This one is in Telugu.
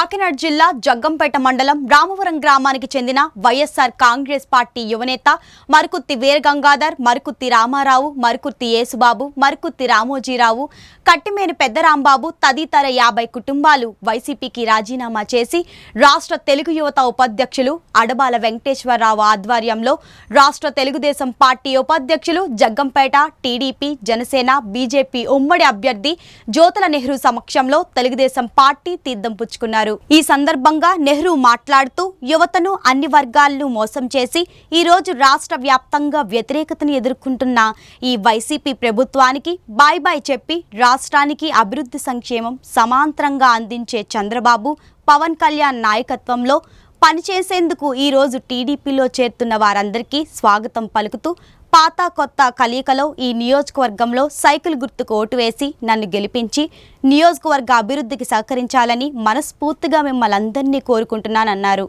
కాకినాడ జిల్లా జగ్గంపేట మండలం రామవరం గ్రామానికి చెందిన వైఎస్ఆర్ కాంగ్రెస్ పార్టీ యువనేత మరుకుత్తి వీరగంగాధర్, మరుకుత్తి రామారావు, మరుకుత్తి యేసుబాబు, మరుకుత్తి రామోజీరావు, కట్టిమేని పెద్దరాంబాబు తదితర 50 కుటుంబాలు వైసీపీకి రాజీనామా చేసి రాష్ట్ర తెలుగు యువత ఉపాధ్యక్షులు అడబాల వెంకటేశ్వరరావు ఆధ్వర్యంలో రాష్ట్ర తెలుగుదేశం పార్టీ ఉపాధ్యక్షులు జగ్గంపేట టీడీపీ, జనసేన, బీజేపీ ఉమ్మడి అభ్యర్థి జ్యోతుల నెహ్రూ సమక్షంలో తెలుగుదేశం పార్టీ తీర్థం పుచ్చుకున్నారు। ఈ సందర్భంగా నెహ్రూ మాట్లాడుతూ యువతను అన్ని వర్గాలను మోసం చేసి ఈ రోజు రాష్ట్ర వ్యాప్తంగా వ్యతిరేకతను ఎదుర్కొంటున్న ఈ వైసీపీ ప్రభుత్వానికి బాయ్ బాయ్ చెప్పి రాష్ట్రానికి అభివృద్ధి సంక్షేమం సమాంతరంగా అందించే చంద్రబాబు, పవన్ కళ్యాణ్ నాయకత్వంలో పనిచేసేందుకు ఈ రోజు టీడీపీలో చేరుతున్న వారందరికీ స్వాగతం పలుకుతూ పాత కొత్త కలయికలో ఈ నియోజకవర్గంలో సైకిల్ గుర్తుకు ఓటు వేసి నన్ను గెలిపించి నియోజకవర్గ అభివృద్ధికి సహకరించాలని మనస్ఫూర్తిగా మిమ్మల్ని అందరినీ కోరుకుంటున్నానన్నారు।